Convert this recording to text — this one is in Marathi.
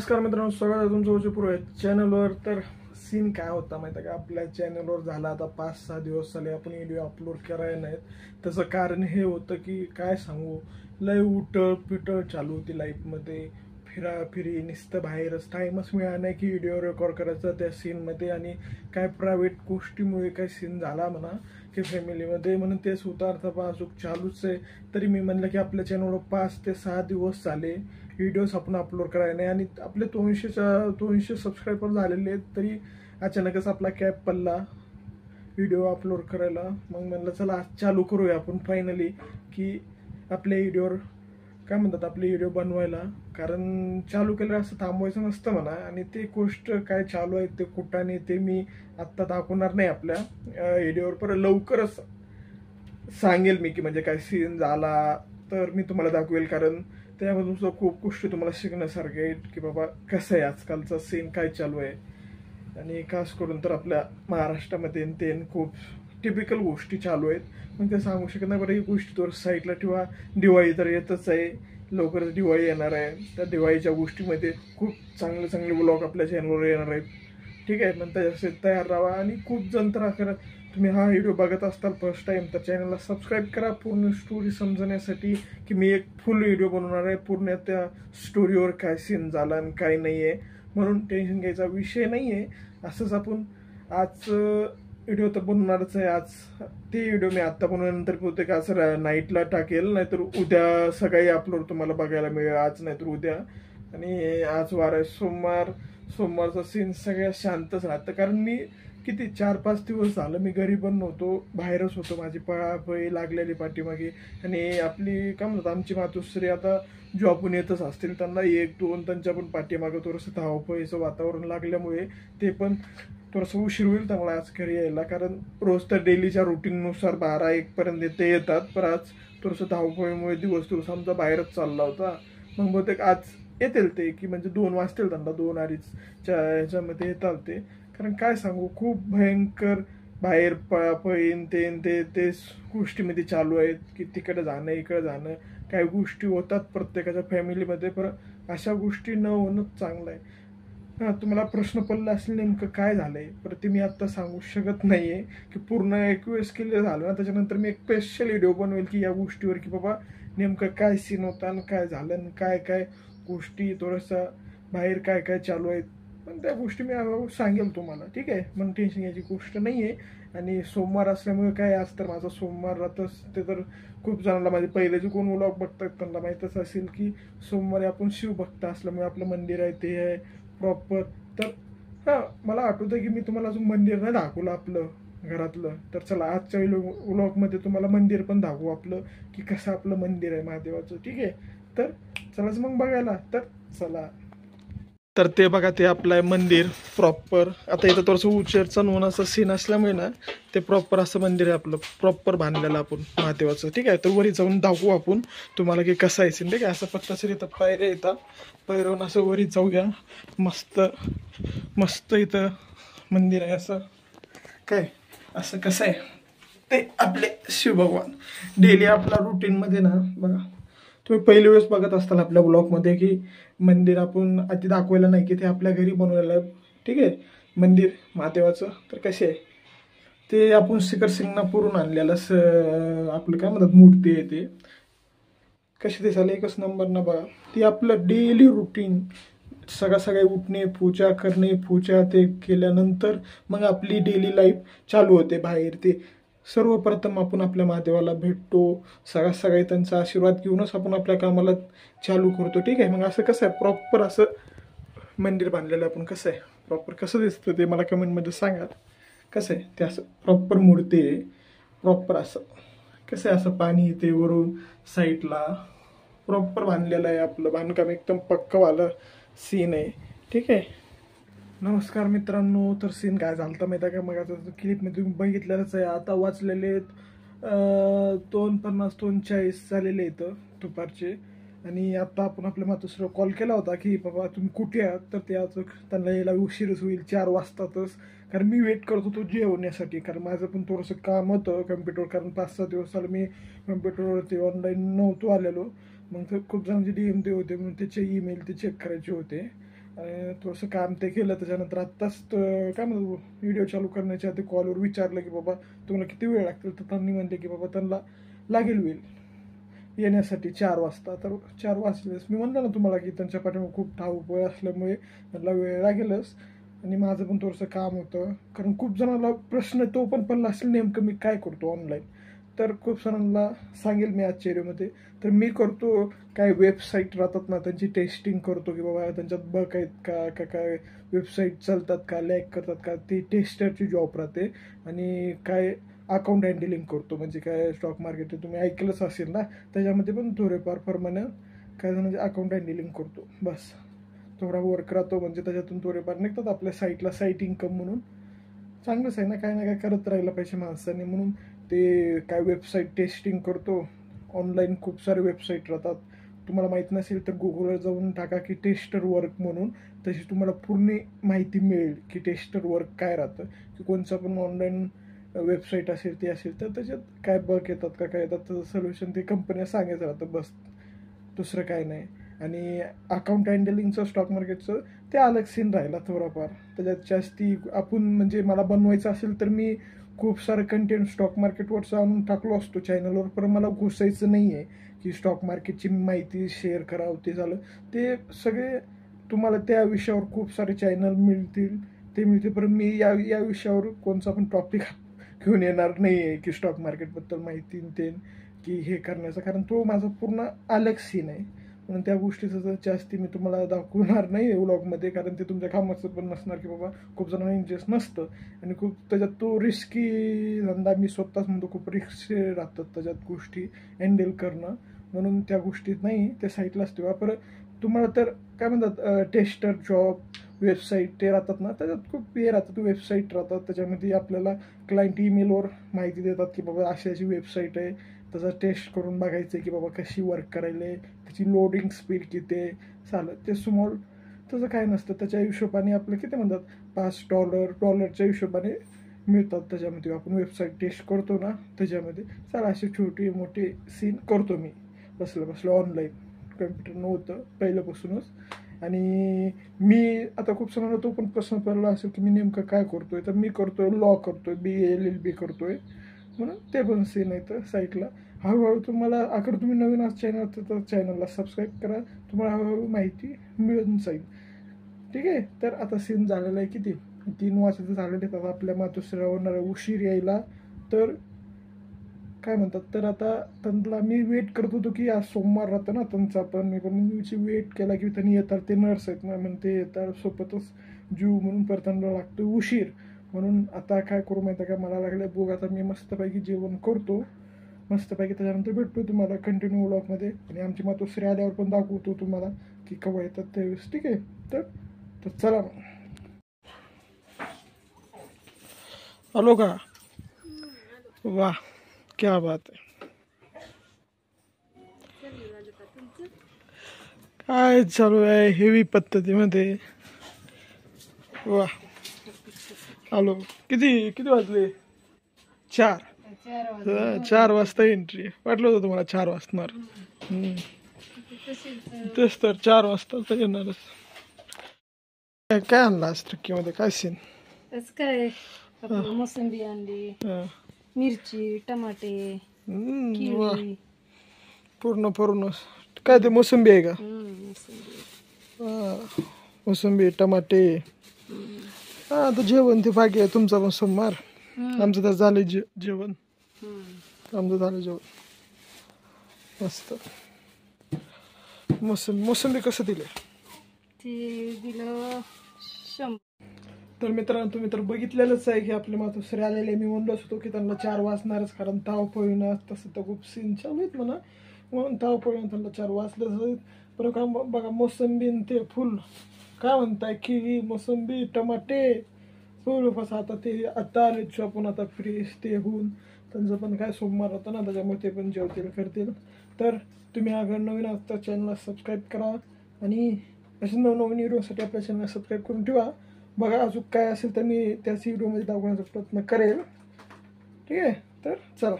नमस्कार मित्रांनो, स्वागत आहे तुमचं उच्चपूर्व चॅनलवर. तर सीन काय होता माहिती आहे का, आपल्या चॅनलवर झाला आता 5-6 दिवस झाले आपण व्हिडिओ अपलोड करायला नाहीत. त्याचं कारण हे होतं की काय सांगू, लय उटळ पिटळ चालू होती लाईफमध्ये. फिराफिरी नुसतं बाहेरच, टाईमच मिळाला नाही की व्हिडिओ रेकॉर्ड करायचा त्या सीनमध्ये. आणि काय प्रायव्हेट गोष्टीमुळे काय सीन झाला म्हणा की फॅमिलीमध्ये, म्हणून तेच उतारता अजून चालूच आहे. तरी मी म्हणलं की आपल्या चॅनलवर 5 ते 6 दिवस झाले व्हिडिओज आपण अपलोड करायला नाही, आणि आपले 200 सबस्क्रायबर झालेले आहेत. तरी अचानकच आपला कॅप पडला व्हिडिओ अपलोड करायला. मग म्हणलं चला आज चालू करूया आपण फायनली की आपल्या व्हिडिओवर काय म्हणतात, आपले व्हिडिओ बनवायला. कारण चालू केलं असं थांबवायचं नसतं म्हणा. आणि ते गोष्ट काय चालू आहे ते कुठाने ते मी आत्ता दाखवणार नाही आपल्या व्हिडिओवर, पर लवकरच सांगेल मी की म्हणजे काय सीन झाला तर मी तुम्हाला दाखवेल. कारण त्यामधून सुद्धा खूप गोष्टी तुम्हाला शिकण्यासारख्या आहेत की बाबा कसं आहे आजकालचा सीन काय चालू आहे. आणि खास करून तर आपल्या महाराष्ट्रामध्ये ते खूप टिपिकल गोष्टी चालू आहेत. मग ते सांगू शकत नाही. बरं, ही गोष्टी थोडं साईडला ठेवा. दिवाळी तर येतच आहे, लवकरच दिवाळी येणार आहे. त्या दिवाळीच्या गोष्टीमध्ये खूप चांगले चांगले ब्लॉग आपल्या चॅनलवर येणार आहेत. ठीक आहे, मग त्याच्यासाठी तयार राहा. आणि खूप जण तर अखेर तुम्ही हा व्हिडिओ बघत असताल फर्स्ट टाइम तर चॅनलला सबस्क्राईब करा पूर्ण स्टोरी समजण्यासाठी. की मी एक फुल व्हिडिओ बनवणार आहे पूर्ण त्या स्टोरीवर काय सीन झाला आणि काय नाही आहे. म्हणून टेन्शन घ्यायचा विषय नाही आहे. असंच आपण आज व्हिडिओ तर बनवणारच आहे. आज ते व्हिडिओ मी आत्ता बनवल्यानंतर बहुतेक आज नाईटला टाकेल, नाहीतर उद्या सकाळी अपलोड तुम्हाला बघायला मिळेल. आज नाहीतर उद्या. आणि आज वार आहे सोमवार. सोमवारचा सीन सगळ्यात शांतच राहतं. कारण मी किती 4-5 दिवस झालं मी घरी पण नव्हतो, बाहेरच होतो. माझी पळापळी लागलेली पाठीमागे. आणि आपली काय म्हणतात आमची मातोश्री आता जॉबून येतच असतील, त्यांना 1-2 त्यांच्या पण पाठीमागं थोडंसं धावपळीचं वातावरण लागल्यामुळे ते पण थोडंसं उशीर होईल त्यांना आज घरी यायला. कारण रोज तर डेलीच्या रुटीननुसार 12-1 पर्यंत ते येतात, पण आज थोडंसं धावपळीमुळे दिवस थोडंसं आमचा बाहेरच चालला होता. मग बहुतेक आज येतील ते की म्हणजे 2 वाजतील त्यांना, 2-2:30च्या ह्याच्यामध्ये येतात ते. कारण काय सांगू, खूप भयंकर बाहेर पळापळीन ते गोष्टीमध्ये चालू आहेत की तिकडे जाणं इकडे जाणं. काही गोष्टी होतात प्रत्येकाच्या फॅमिलीमध्ये, पण अशा गोष्टी न होणंच चांगलं आहे. हां, तुम्हाला प्रश्न पडला असेल नेमकं काय झालंय, पण ते मी आत्ता सांगू शकत नाही आहे. की पूर्ण 21 क्लिअर झालं ना त्याच्यानंतर मी एक स्पेशल व्हिडिओ बनवेल की या गोष्टीवर की बाबा नेमकं काय सीन होता आणि काय झालं आणि काय काय गोष्टी थोडंसं बाहेर काय काय चालू आहेत. पण त्या गोष्टी मी सांगेल तुम्हाला. ठीक आहे, मग टेन्शन घ्यायची गोष्ट नाही आहे. आणि सोमवार असल्यामुळे काय आज तर माझा सोमवार राहतच. ते तर खूप जणांना माझे पहिले जे कोण व्लॉग बघतात त्यांना माहीतच असेल की सोमवारी आपण शिवभक्त असल्यामुळे आपलं मंदिर आहे ते आहे प्रॉपर. तर हां, मला आठवतं की मी तुम्हाला अजून मंदिर नाही दाखवलं आपलं घरातलं. तर चला आजच्या व्लॉगमध्ये तुम्हाला मंदिर पण दाखवू आपलं की कसं आपलं मंदिर आहे महादेवाचं. ठीक आहे, तर चलाच मग बघायला. तर चला. तर ते बघा, ते आपलं आहे मंदिर प्रॉपर. आता इथं थोडंसं उचेरचा नोनाचा सीन असल्यामुळे ना ते प्रॉपर असं मंदिर आहे आपलं प्रॉपर बांधलेलं आपण महादेवाचं. ठीक आहे, तर वरी जाऊन दाखवू आपण तुम्हाला की कसं आहे सीन. ठीक आहे, असं पत्तासर इथं पायऱ्या येतात, पायऱ्यावरून असं वरी जाऊया. मस्त मस्त इथं मंदिर आहे. असं काय असं कसं आहे ते आपले शिवभगवान डेली आपला रुटीनमध्ये ना बघा. तुम्ही पहिली वेळेस बघत असताल आपल्या ब्लॉगमध्ये की मंदिर आपण आधी दाखवायला नाही की ते आपल्या घरी बनवलेलं आहे. ठीक आहे, मंदिर महादेवाचं. तर कसे आहे ते आपण शिखर शिंगणापूरून आणलेलं आपलं काय म्हणतात मूर्ती आहे ते. कशी दिसायला एकच नंबर ना बघा. ती आपलं डेली रुटीन सगळे उठणे, पूजा करणे, पूजा ते केल्यानंतर मग आपली डेली लाईफ चालू होते बाहेर. ते सर्वप्रथम आपण आपल्या महादेवाला भेटतो, सगळे त्यांचा आशीर्वाद घेऊनच आपण आपल्या कामाला चालू करतो. ठीक आहे, मग असं कसं आहे प्रॉपर असं मंदिर बांधलेलं आपण कसं आहे प्रॉपर कसं दिसतं ते मला कमेंटमध्ये सांगा. कसं आहे ते असं प्रॉपर मूर्ती आहे प्रॉपर. असं कसं आहे असं पाणी येते वरून साईडला प्रॉपर बांधलेलं आहे. आपलं बांधकाम एकदम पक्कवालं सीन आहे. ठीक आहे. नमस्कार मित्रांनो, तर सीन काय झालं तर माहिती आहे का, मग आता क्लिपमध्ये तुम्ही बघितलेलंच आहे. आता वाचलेले आहेत 2:50-2:40 झालेले आहेत दुपारचे. आणि आता आपण आपल्या मातोश्रीला कॉल केला होता की बाबा तुम्ही कुठे आहात. तर ते आज त्यांना यायला उशीरच होईल 4 वाजतातच. कारण मी वेट करत होतो जेवण्यासाठी, कारण माझं पण थोडंसं काम होतं कम्प्युटर. कारण 5-6 दिवस झालं मी कम्प्युटरवरती ऑनलाईन नव्हतो आलेलो. मग तर खूप जणांचे DM ते होते म्हणून त्याचे ईमेल ते चेक करायचे होते. आणि थोडंसं काम ते केलं. त्याच्यानंतर आत्ताच काय म्हणतो व्हिडिओ चालू करण्याच्या आधी कॉलवर विचारलं की बाबा तुम्हाला किती वेळ लागतील, तर त्यांनी म्हणले की बाबा त्यांना लागेल वेळ येण्यासाठी 4 वाजता. तर 4 वाजलेच. मी म्हणलं ना तुम्हाला की त्यांच्या पाठीमागे खूप धावपळ असल्यामुळे त्यांना वेळ लागेलच. आणि माझं पण थोडंसं काम होतं, कारण खूप जणांना प्रश्न तो पण पडला असेल नेमकं मी काय करतो ऑनलाईन. तर खूप जणांना सांगेल मी आजच्या व्हिडिओमध्ये. तर मी करतो काय वेबसाईट राहतात ना त्यांची टेस्टिंग करतो की बाबा त्यांच्यात बग आहेत का काय वेबसाईट चालतात का लॅग करतात का, ती टेस्टरची जॉब राहते. आणि काय अकाउंट हँडलिंग करतो, म्हणजे काय स्टॉक मार्केट तुम्ही ऐकलंच असेल ना, त्याच्यामध्ये पण थोडेफार प्रमाणे काय म्हणजे अकाउंट हँडलिंग करतो. बस थोडा वर्क राहतो, म्हणजे त्याच्यातून थोडेफार निघतात आपल्या साईटला साईट इन्कम म्हणून. चांगलंच आहे ना काय करत राहिलं पाहिजे माणसाने. म्हणून ते काय वेबसाईट टेस्टिंग करतो. ऑनलाईन खूप सारे वेबसाईट राहतात, तुम्हाला माहीत नसेल तर गुगलवर जाऊन टाका की टेस्टर वर्क म्हणून. तशी तुम्हाला पूर्ण माहिती मिळेल की टेस्टर वर्क काय राहतं, की कोणचं पण ऑनलाईन वेबसाईट असेल ती असेल तर त्याच्यात काय बग येतात का काय येतात, त्याचं सोल्युशन ते कंपन्या सांगायचं राहतं, बस दुसरं काय नाही. आणि अकाउंट हँडलिंगचं स्टॉक मार्केटचं ते अलग सीन राहिला थोडाफार. त्याच्यात जास्ती आपण म्हणजे मला बनवायचं असेल तर मी खूप सारं कंटेंट स्टॉक मार्केटवरचं आणून टाकलो असतो चॅनलवर, पण मला घुसायचं नाही आहे की स्टॉक मार्केटची माहिती शेअर करावं. ते झालं ते सगळे तुम्हाला त्या विषयावर खूप सारे चॅनल मिळतील, ते मिळतील, पण मी या विषयावर कोणचा पण टॉपिक घेऊन येणार नाही आहे की स्टॉक मार्केटबद्दल माहिती ते की हे करण्याचा, कारण तो माझा पूर्ण अलग सीन आहे. म्हणून त्या गोष्टीचं तर जास्ती मी तुम्हाला दाखवणार नाही व्लॉगमध्ये, कारण ते तुमच्या कामाचं पण नसणार की बाबा खूप जणांना इंटरेस्ट नसतं. आणि खूप त्याच्यात तो रिस्की धंदा मी स्वतःच म्हणतो, खूप रिस्क राहतात त्याच्यात गोष्टी हँडल करणं. म्हणून त्या गोष्टीत नाही, त्या साईटलाच ठेवा. परत तुम्हाला तर काय म्हणतात टेस्टर जॉब वेबसाईट ते राहतात ना, त्याच्यात खूप हे राहतात वेबसाईट राहतात. त्याच्यामध्ये आपल्याला क्लायंट ईमेलवर माहिती देतात की बाबा अशी अशी वेबसाईट आहे, त्याचा टेस्ट करून बघायचं आहे की बाबा कशी वर्क करायला, त्याची लोडिंग स्पीड किती आहे, चालेल ते स्मॉल त्याचं काय नसतं. त्याच्या हिशोबाने आपलं किती म्हणतात $5 हिशोबाने मिळतात. त्याच्यामध्ये आपण वेबसाईट टेस्ट करतो ना, त्याच्यामध्ये चला असे छोटे मोठे सीन करतो मी बसलं ऑनलाईन. कम्प्युटर नव्हतं पहिल्यापासूनच. आणि मी आता खूप जणांना तो पण प्रश्न पडला असेल की मी नेमकं काय करतोय, तर मी करतोय लॉ करतोय, BA LLB करतोय. म्हणून ते पण सीन आहे तर साईटला. हळूहळू तुम्हाला अगर तुम्ही नवीन आज चॅनल तर चॅनलला सबस्क्राईब करा, तुम्हाला हळूहळू माहिती मिळून जाईल. ठीक आहे. तर आता सीन झालेला आहे किती 3 वाजता झालेले आहेत. आता आपल्या मातोश्रीला होणार आहे उशीर यायला. तर काय म्हणतात, तर आता त्यांना मी वेट करत होतो की आज सोमवार राहतं ना त्यांचा, पण मी पण वेट केला की त्यांनी येतात, ते नर्स आहेत ना, म्हणून ते येतात सोबतच जीव म्हणून परत त्यांना लागतो उशीर. म्हणून आता काय करू माहिती आहे का, मला लागलं बघ आता मी मस्तपैकी जेवण करतो मस्तपैकी, त्याच्यानंतर भेटतो तुम्हाला कंटिन्यू व्लॉगमध्ये. आणि आमची मातोश्री आल्यावर पण दाखवतो तुम्हाला की केव्हा येतात त्यावेळेस. ठीक आहे. तर तर चला मग. आलो का? वाह क्या बात आहे. काय चालू आहे हेवी पद्धतीमध्ये. वा आलो. किती किती वाजले? 4 वाजता एंट्री. वाटलं होतं तुम्हाला 4 वाजणार. तेच तर 4 वाजता तर येणारच. काय आणलं आज ट्रक्कीमध्ये, काय सीन? काय मोसंबी आणली, मिरची, टमाटे, केळी, पूर्ण काय ते मोसंबी आहे का? मोसंबी टमाटे. हा आता जेवण ते बाकी आहे तुमचा पण सोमवार. आमचं तर झालं जेवण. आमचं झालं जेवण मस्त. मोसंबी कसं दिले? ते दिलं 100. तर मित्रांनो तुम्ही तर बघितलेलंच आहे की आपले मातोश्री आलेले. मी म्हणलोच होतो की त्यांना 4 वाजणारच, कारण धावपळीनं तसं तर खूप सीन चालू आहेत म्हणा, म्हणून धावपळीनं त्यांना 4 वाजलेच. पण का बघा मोसंबी ते फुल काय म्हणताय, केळी मोसंबी टमाटे फुल बस. आता ते आता आले शॉपून, आता फ्रेश ते होऊन त्यांचं पण काय सोमवार होतं ना, त्याच्यामुळे ते पण जेवतील करतील. तर तुम्ही अगर नवीन असता चॅनलला सबस्क्राईब करा, आणि असे नवनवीन व्हिडिओसाठी आपल्या चॅनलला सबस्क्राईब करून ठेवा. बघा अजून काय असेल तर मी त्याच व्हिडिओमध्ये दाखवण्याचा प्रयत्न करेल. ठीक आहे. तर चला.